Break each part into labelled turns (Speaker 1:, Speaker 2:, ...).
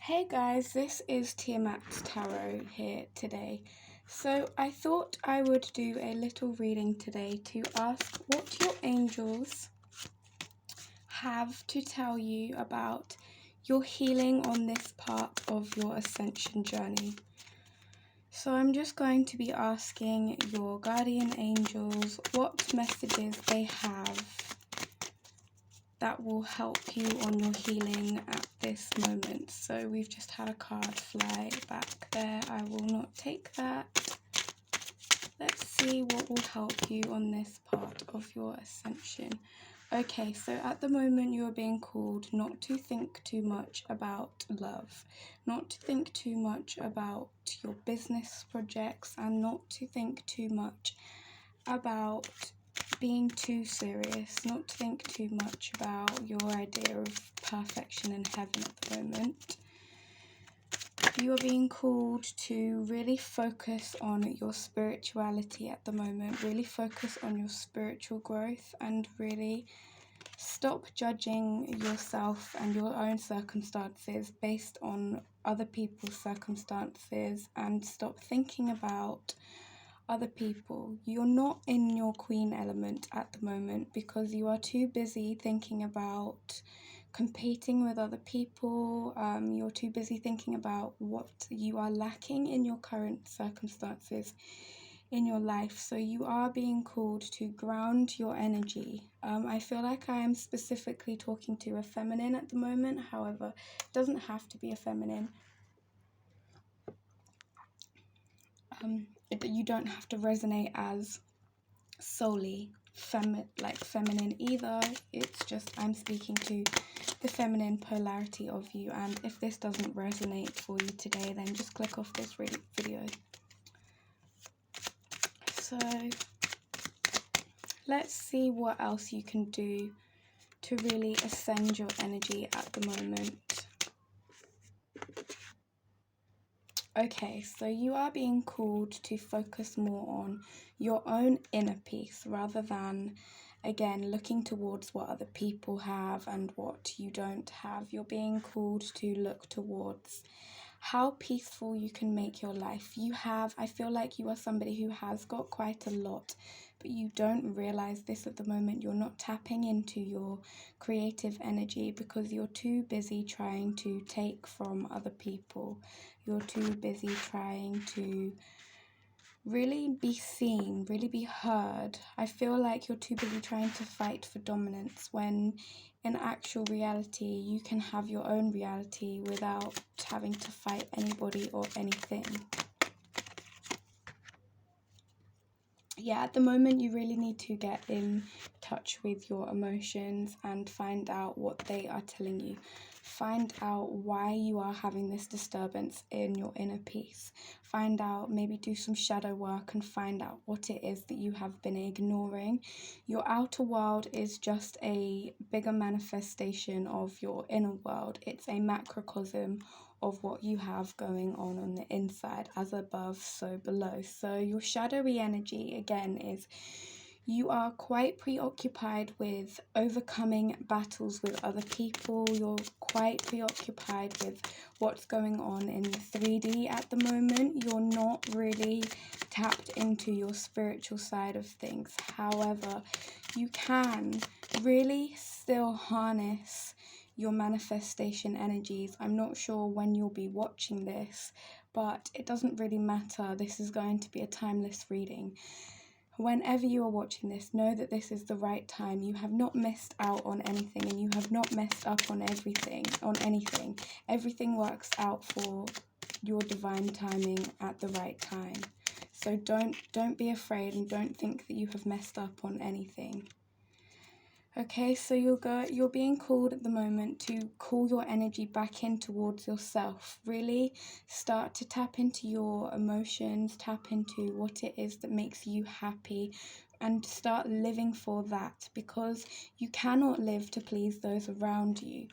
Speaker 1: Hey guys, this is Tiamat's Tarot here today. So I thought I would do a little reading today to ask what your angels have to tell you about your healing on this part of your ascension journey. So I'm just going to be asking your guardian angels what messages they have that will help you on your healing at this moment. So we've just had a card fly back there. I will not take that. Let's see what will help you on this part of your ascension. Okay, so at the moment you are being called not to think too much about love, not to think too much about your business projects, and not to think too much about being too serious, not to think too much about your idea of perfection in heaven at the moment. You are being called to really focus on your spirituality at the moment, really focus on your spiritual growth, and really stop judging yourself and your own circumstances based on other people's circumstances, and stop thinking about other people. You're not in your queen element at the moment because you are too busy thinking about competing with other people. You're too busy thinking about what you are lacking in your current circumstances in your life. So you are being called to ground your energy. I feel like I am specifically talking to a feminine at the moment. However, it doesn't have to be a feminine. You don't have to resonate as solely feminine either. It's just I'm speaking to the feminine polarity of you, and if this doesn't resonate for you today, then just click off this video. So let's see what else you can do to really ascend your energy at the moment. Okay, so you are being called to focus more on your own inner peace rather than, again, looking towards what other people have and what you don't have. You're being called to look towards how peaceful you can make your life. I feel like you are somebody who has got quite a lot, but you don't realize this at the moment. You're not tapping into your creative energy because you're too busy trying to take from other people. You're too busy trying to really be seen, really be heard. I feel like you're too busy trying to fight for dominance when in actual reality you can have your own reality without having to fight anybody or anything. Yeah, at the moment you really need to get in touch with your emotions and find out what they are telling you. Find out why you are having this disturbance in your inner peace. Find out, maybe do some shadow work and find out what it is that you have been ignoring. Your outer world is just a bigger manifestation of your inner world. It's a macrocosm of what you have going on the inside. As above, so below. So your shadowy energy again is you are quite preoccupied with overcoming battles with other people. You're quite preoccupied with what's going on in the 3D at the moment. You're not really tapped into your spiritual side of things. However, you can really still harness your manifestation energies. I'm not sure when you'll be watching this, but it doesn't really matter. This is going to be a timeless reading. Whenever you are watching this, know that this is the right time. You have not missed out on anything, and you have not messed up on anything. Everything works out for your divine timing at the right time. So don't be afraid and don't think that you have messed up on anything. Okay, so you're being called at the moment to call your energy back in towards yourself. Really start to tap into your emotions, tap into what it is that makes you happy, and start living for that, because you cannot live to please those around you.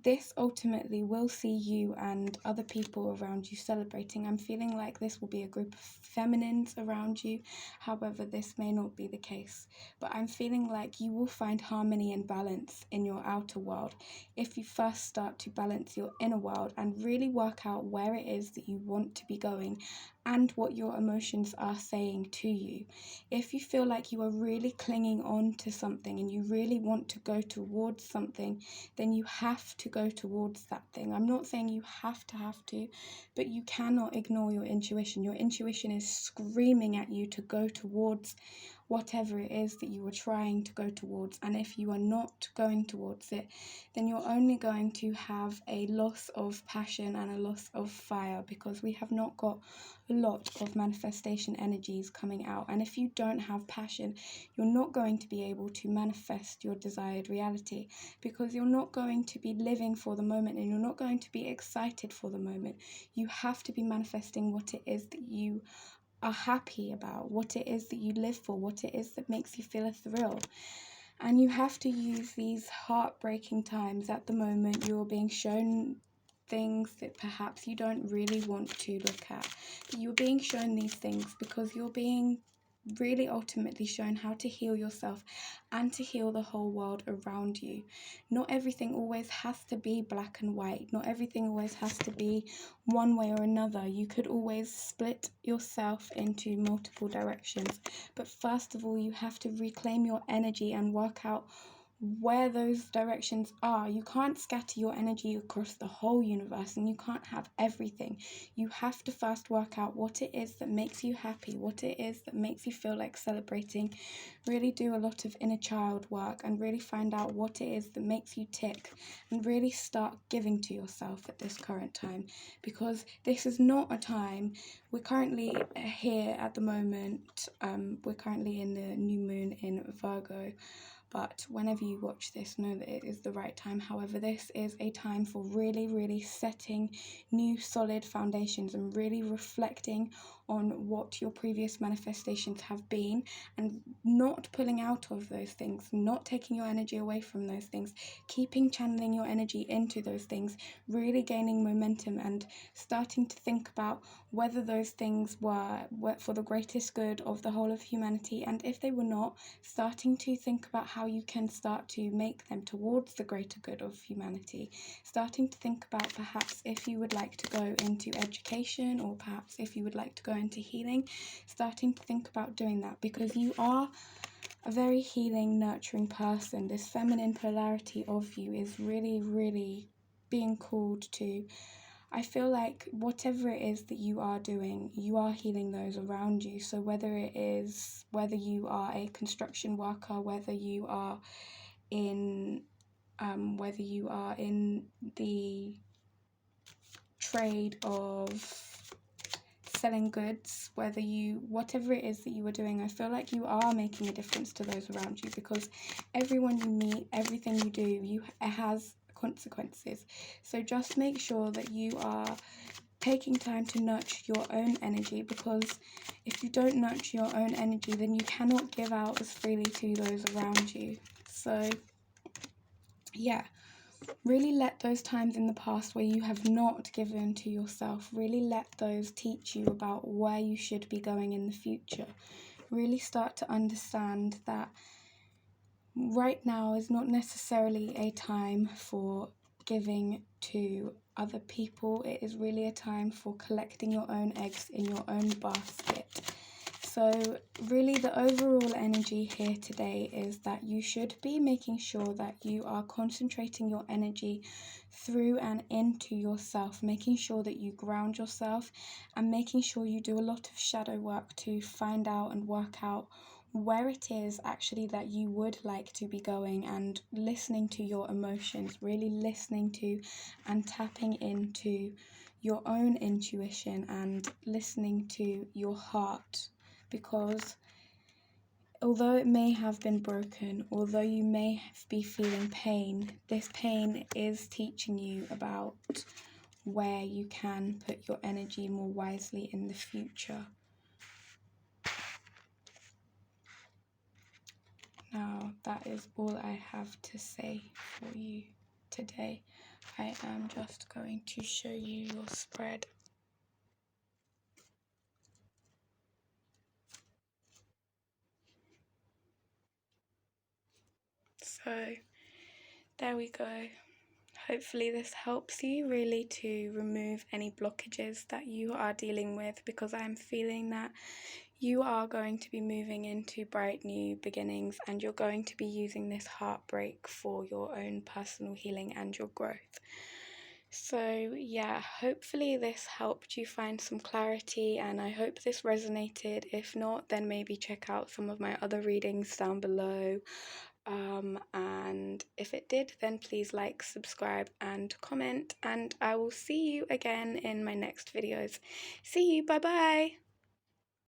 Speaker 1: this ultimately will see you and other people around you celebrating. I'm feeling like this will be a group of feminines around you. However, this may not be the case. But I'm feeling like you will find harmony and balance in your outer world if you first start to balance your inner world and really work out where it is that you want to be going and what your emotions are saying to you. If you feel like you are really clinging on to something and you really want to go towards something, then you have to go towards that thing. I'm not saying you have to, but you cannot ignore your intuition. Your intuition is screaming at you to go towards whatever it is that you are trying to go towards. And if you are not going towards it, then you're only going to have a loss of passion and a loss of fire, because we have not got a lot of manifestation energies coming out. And if you don't have passion, you're not going to be able to manifest your desired reality, because you're not going to be living for the moment and you're not going to be excited for the moment. You have to be manifesting what it is that you are happy about, what it is that you live for, what it is that makes you feel a thrill. And you have to use these heartbreaking times. At the moment, you're being shown things that perhaps you don't really want to look at. But you're being shown these things because you're being really ultimately shown how to heal yourself and to heal the whole world around you. Not everything always has to be black and white. Not everything always has to be one way or another. You could always split yourself into multiple directions. But first of all, you have to reclaim your energy and work out where those directions are. You can't scatter your energy across the whole universe, and you can't have everything. You have to first work out what it is that makes you happy, what it is that makes you feel like celebrating. Really do a lot of inner child work and really find out what it is that makes you tick, and really start giving to yourself at this current time, because this is not a time. We're currently here at the moment, we're currently in the new moon in Virgo. But whenever you watch this, know that it is the right time. However, this is a time for really, really setting new solid foundations and really reflecting on what your previous manifestations have been, and not pulling out of those things, not taking your energy away from those things, keeping channeling your energy into those things, really gaining momentum and starting to think about whether those things were for the greatest good of the whole of humanity, and if they were not, starting to think about how you can start to make them towards the greater good of humanity. Starting to think about perhaps if you would like to go into education, or perhaps if you would like to go into healing. Starting to think about doing that, because you are a very healing, nurturing person. This feminine polarity of you is really, really being called to. I feel like whatever it is that you are doing, you are healing those around you. So whether you are a construction worker, whether you are in the trade of selling goods, whatever it is that you are doing, I feel like you are making a difference to those around you, because everyone you meet, everything you do, it has consequences. So just make sure that you are taking time to nurture your own energy, because if you don't nurture your own energy, then you cannot give out as freely to those around you. So yeah, really let those times in the past where you have not given to yourself, really let those teach you about where you should be going in the future. Really start to understand that right now is not necessarily a time for giving to other people. It is really a time for collecting your own eggs in your own basket. So really the overall energy here today is that you should be making sure that you are concentrating your energy through and into yourself, making sure that you ground yourself, and making sure you do a lot of shadow work to find out and work out where it is actually that you would like to be going, and listening to your emotions, really listening to and tapping into your own intuition and listening to your heart. Because although it may have been broken, although you may be feeling pain, this pain is teaching you about where you can put your energy more wisely in the future. Now, that is all I have to say for you today. I am just going to show you your spread. So there we go. Hopefully this helps you really to remove any blockages that you are dealing with, because I'm feeling that you are going to be moving into bright new beginnings and you're going to be using this heartbreak for your own personal healing and your growth. So yeah, hopefully this helped you find some clarity, and I hope this resonated. If not, then maybe check out some of my other readings down below. And if it did, then please like, subscribe and comment, and I will see you again in my next videos. See you, bye bye.